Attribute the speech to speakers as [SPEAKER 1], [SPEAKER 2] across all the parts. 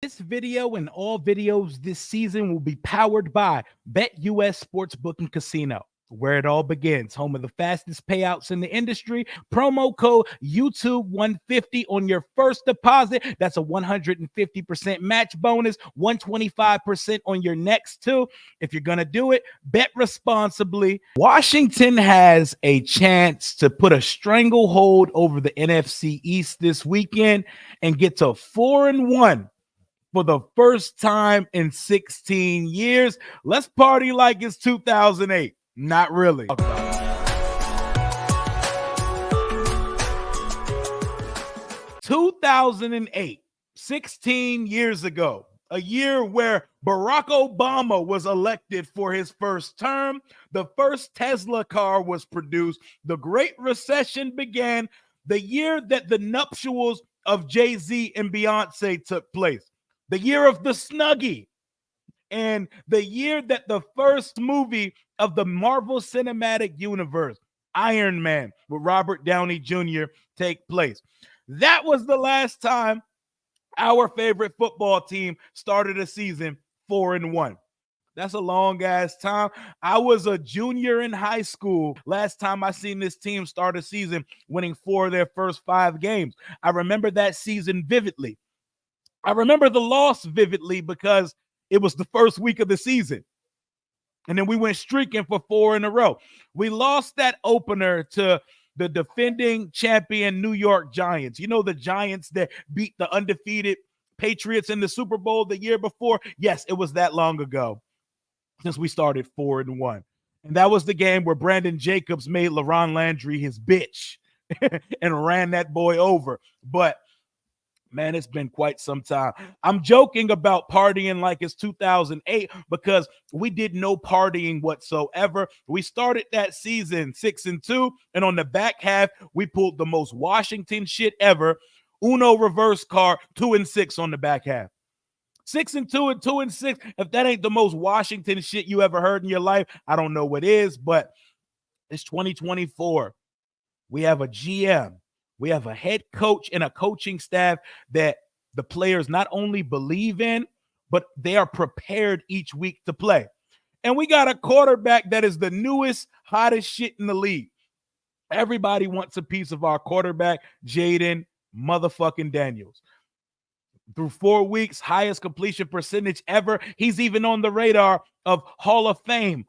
[SPEAKER 1] This video and all videos this season will be powered by BetUS Sportsbook and Casino, where it all begins. Home of the fastest payouts in the industry. Promo code YouTube150 on your first deposit. That's a 150% match bonus, 125% on your next two. If you're going to do it, bet responsibly. Washington has a chance to put a stranglehold over the NFC East this weekend and get to 4-1. For the first time in 16 years. Let's party like it's 2008. Not really. 2008, 16 years ago, a year where Barack Obama was elected for his first term. The first Tesla car was produced. The Great Recession began. The year that the nuptials of Jay-Z and Beyonce took place. The year of the Snuggie, and the year that the first movie of the Marvel Cinematic Universe, Iron Man, with Robert Downey Jr. take place. That was the last time our favorite football team started a season 4-1. That's a long ass time. I was a junior in high school last time I seen this team start a season winning 4 of their first 5 games. I remember that season vividly. I remember the loss vividly because it was the first week of the season. And then we went streaking for 4 in a row. We lost that opener to the defending champion New York Giants. You know, the Giants that beat the undefeated Patriots in the Super Bowl the year before? Yes, it was that long ago since we started 4-1. And that was the game where Brandon Jacobs made LaRon Landry his bitch and ran that boy over. But man, it's been quite some time. I'm joking about partying like it's 2008 because we did no partying whatsoever. We started that season 6-2, and on the back half, we pulled the most Washington shit ever. Uno reverse card, 2-6 on the back half. 6-2 and 2-6. If that ain't the most Washington shit you ever heard in your life, I don't know what is, but it's 2024. We have a GM. We have a head coach and a coaching staff that the players not only believe in, but they are prepared each week to play. And we got a quarterback that is the newest, hottest shit in the league. Everybody wants a piece of our quarterback, Jaden motherfucking Daniels. Through 4 weeks, highest completion percentage ever. He's even on the radar of Hall of Fame,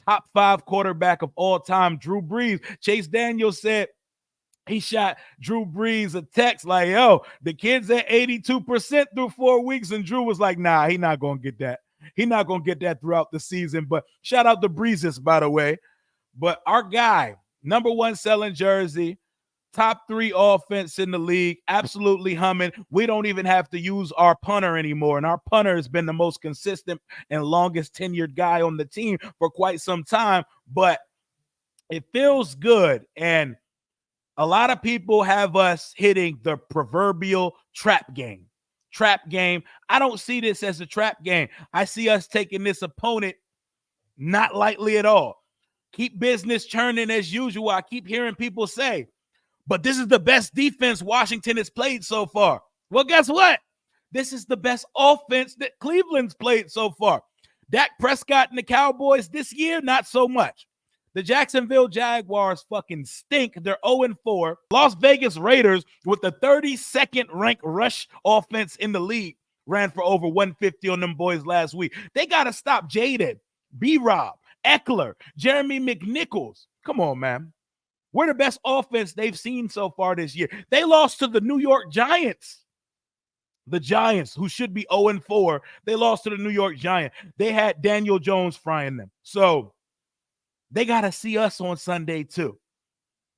[SPEAKER 1] top 5 quarterback of all time, Drew Brees. Chase Daniels said, he shot Drew Brees a text like, yo, the kid's at 82% through 4 weeks. And Drew was like, nah, he's not going to get that. He's not going to get that throughout the season. But shout out to Breezes, by the way. But our guy, number 1 selling jersey, top 3 offense in the league, absolutely humming. We don't even have to use our punter anymore. And our punter has been the most consistent and longest tenured guy on the team for quite some time. But it feels good. And a lot of people have us hitting the proverbial trap game. Trap game. I don't see this as a trap game. I see us taking this opponent not lightly at all. Keep business churning as usual. I keep hearing people say, but this is the best defense Washington has played so far. Well, guess what? This is the best offense that Cleveland's played so far. Dak Prescott and the Cowboys this year, not so much. The Jacksonville Jaguars fucking stink. They're 0-4. Las Vegas Raiders, with the 32nd ranked rush offense in the league, ran for over 150 on them boys last week. They got to stop Jaden, B-Rob, Eckler, Jeremy McNichols. Come on, man. We're the best offense they've seen so far this year. They lost to the New York Giants. The Giants, who should be 0-4, they lost to the New York Giants. They had Daniel Jones frying them. So they got to see us on Sunday too.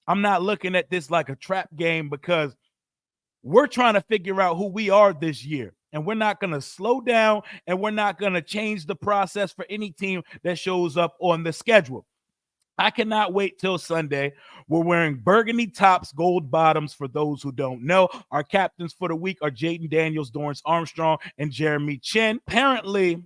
[SPEAKER 1] I'm not looking at this like a trap game because we're trying to figure out who we are this year. And we're not going to slow down, and we're not going to change the process for any team that shows up on the schedule. I cannot wait till Sunday. We're wearing burgundy tops, gold bottoms for those who don't know. Our captains for the week are Jaden Daniels, Dorrance Armstrong, and Jeremy Chin. Apparently,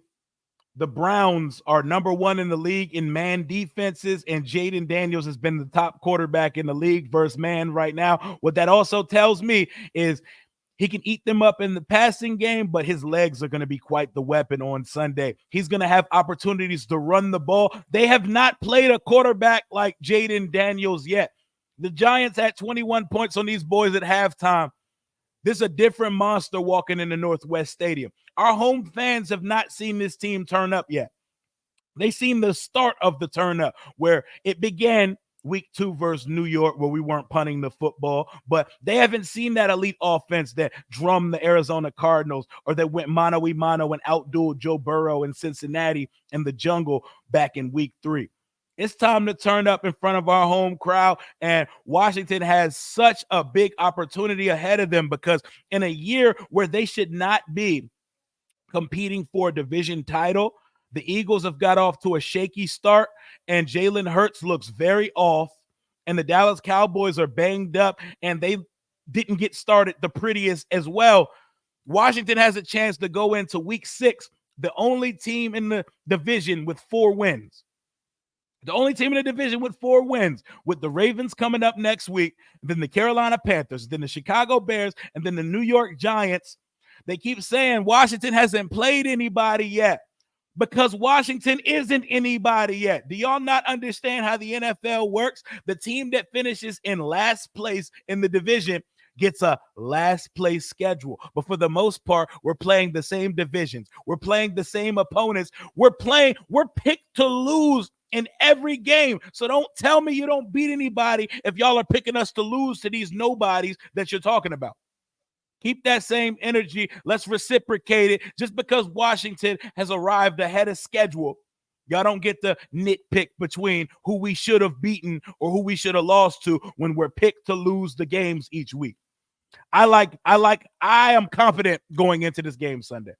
[SPEAKER 1] the Browns are number 1 in the league in man defenses, and Jaden Daniels has been the top quarterback in the league versus man right now. What that also tells me is He can eat them up in the passing game, but his legs are going to be quite the weapon on Sunday. He's going to have opportunities to run the ball. They have not played a quarterback like Jaden Daniels yet. The Giants had 21 points on these boys at halftime. This is a different monster walking in the Northwest Stadium. Our home fans have not seen this team turn up yet. They seen the start of the turn up where it began week 2 versus New York, where we weren't punting the football, but they haven't seen that elite offense that drummed the Arizona Cardinals or that went mano-a-mano and outdueled Joe Burrow in Cincinnati in the jungle back in week 3. It's time to turn up in front of our home crowd, and Washington has such a big opportunity ahead of them because in a year where they should not be competing for a division title, the Eagles have got off to a shaky start, and Jalen Hurts looks very off, and the Dallas Cowboys are banged up, and they didn't get started the prettiest as well. Washington has a chance to go into week 6, the only team in the division with 4 wins. The only team in the division with 4 wins, with the Ravens coming up next week, then the Carolina Panthers, then the Chicago Bears, and then the New York Giants. They keep saying Washington hasn't played anybody yet because Washington isn't anybody yet. Do y'all not understand how the NFL works? The team that finishes in last place in the division gets a last place schedule. But for the most part, we're playing the same divisions. We're playing the same opponents. We're picked to lose in every game. So don't tell me you don't beat anybody if y'all are picking us to lose to these nobodies that you're talking about. Keep that same energy. Let's reciprocate it. Just because Washington has arrived ahead of schedule, y'all don't get to nitpick between who we should have beaten or who we should have lost to when we're picked to lose the games each week. I am confident going into this game Sunday.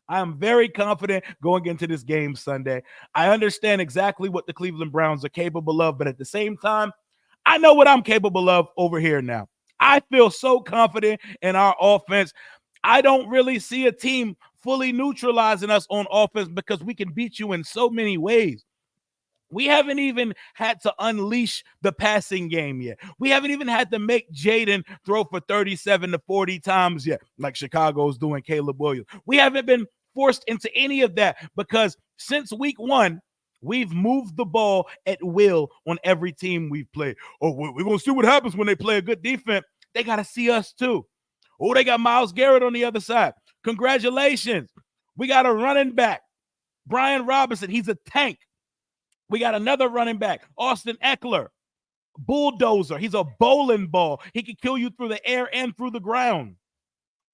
[SPEAKER 1] I am very confident going into this game Sunday. I understand exactly what the Cleveland Browns are capable of, but at the same time, I know what I'm capable of over here now. I feel so confident in our offense. I don't really see a team fully neutralizing us on offense because we can beat you in so many ways. We haven't even had to unleash the passing game yet. We haven't even had to make Jaden throw for 37 to 40 times yet, like Chicago's doing Caleb Williams. We haven't been forced into any of that because since week 1, we've moved the ball at will on every team we've played. Oh, we're going to see what happens when they play a good defense. They got to see us too. Oh, they got Myles Garrett on the other side. Congratulations. We got a running back, Brian Robinson. He's a tank. We got another running back, Austin Eckler, bulldozer. He's a bowling ball. He can kill you through the air and through the ground.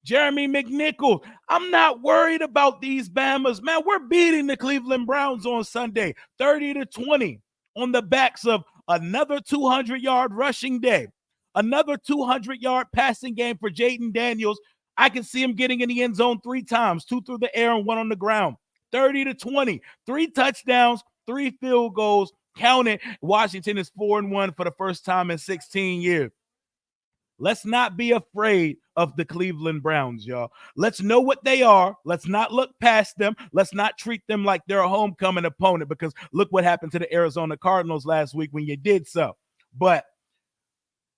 [SPEAKER 1] Jeremy McNichols. I'm not worried about these Bamas, man. We're beating the Cleveland Browns on Sunday, 30-20, on the backs of another 200-yard rushing day, another 200-yard passing game for Jaden Daniels. I can see him getting in the end zone 3 times, 2 through the air and 1 on the ground. 30-20, 3 touchdowns, 3 field goals. Count it. Washington is 4-1 for the first time in 16 years. Let's not be afraid of the Cleveland Browns, y'all. Let's know what they are. Let's not look past them. Let's not treat them like they're a homecoming opponent because look what happened to the Arizona Cardinals last week when you did so. But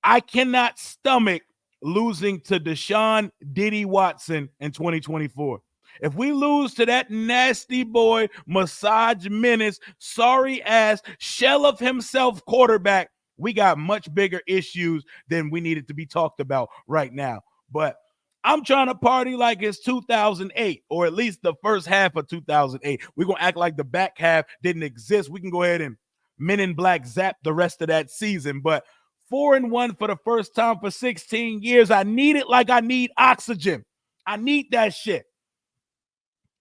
[SPEAKER 1] I cannot stomach losing to Deshaun Diddy Watson in 2024. If we lose to that nasty boy, massage menace, sorry ass, shell of himself quarterback, we got much bigger issues than we needed to be talked about right now. But I'm trying to party like it's 2008, or at least the first half of 2008. We're going to act like the back half didn't exist. We can go ahead and Men in Black zap the rest of that season. But 4-1 for the first time for 16 years. I need it like I need oxygen. I need that shit.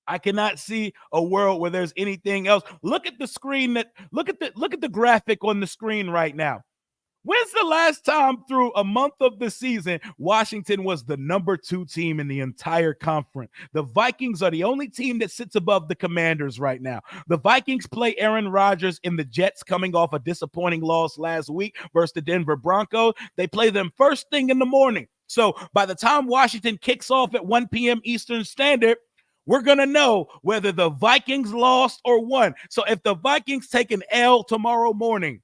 [SPEAKER 1] I cannot see a world where there's anything else. Look at the screen look at the graphic on the screen right now. When's the last time through a month of the season Washington was the number 2 team in the entire conference? The Vikings are the only team that sits above the Commanders right now. The Vikings play Aaron Rodgers in the Jets coming off a disappointing loss last week versus the Denver Broncos. They play them first thing in the morning. So by the time Washington kicks off at 1 p.m. Eastern Standard, we're going to know whether the Vikings lost or won. So if the Vikings take an L tomorrow morning,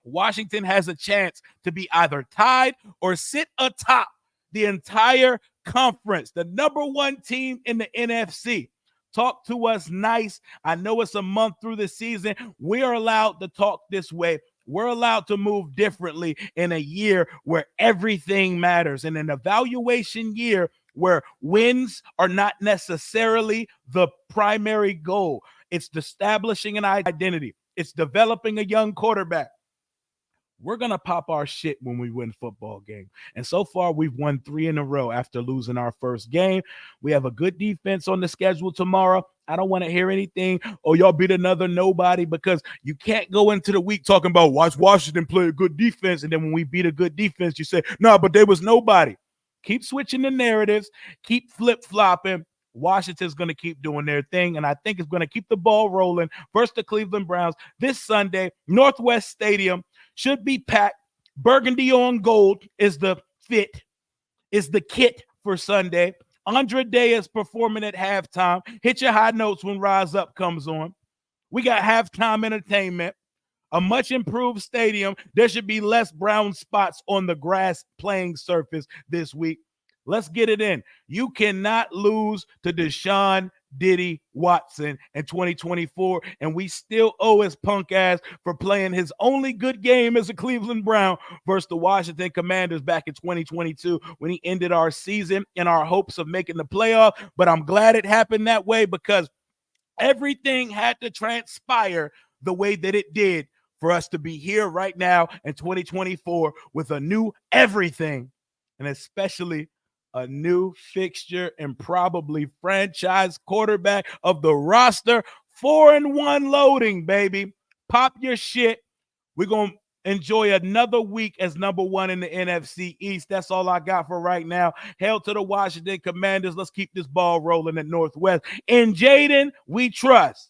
[SPEAKER 1] Washington has a chance to be either tied or sit atop the entire conference, the number one team in the NFC. Talk to us nice. I know it's a month through the season. We are allowed to talk this way. We're allowed to move differently in a year where everything matters, in an evaluation year where wins are not necessarily the primary goal. It's establishing an identity. It's developing a young quarterback. We're going to pop our shit when we win football game. And so far, we've won 3 in a row after losing our first game. We have a good defense on the schedule tomorrow. I don't want to hear anything, oh, y'all beat another nobody, because you can't go into the week talking about watch Washington play a good defense. And then when we beat a good defense, you say, no, but there was nobody. Keep switching the narratives. Keep flip-flopping. Washington's going to keep doing their thing, and I think it's going to keep the ball rolling versus the Cleveland Browns this Sunday. Northwest Stadium should be packed. Burgundy on gold is the kit for Sunday. Andre Day is performing at halftime. Hit your high notes when Rise Up comes on. We got halftime entertainment. A much improved stadium. There should be less brown spots on the grass playing surface this week. Let's get it in. You cannot lose to Deshaun Diddy Watson in 2024, and we still owe his punk ass for playing his only good game as a Cleveland Brown versus the Washington Commanders back in 2022 when he ended our season in our hopes of making the playoff. But I'm glad it happened that way, because everything had to transpire the way that it did for us to be here right now in 2024 with a new everything, and especially a new fixture and probably franchise quarterback of the roster. 4-1 loading, baby. Pop your shit. We're going to enjoy another week as number one in the NFC East. That's all I got for right now. Hail to the Washington Commanders. Let's keep this ball rolling at Northwest. And Jaden, we trust.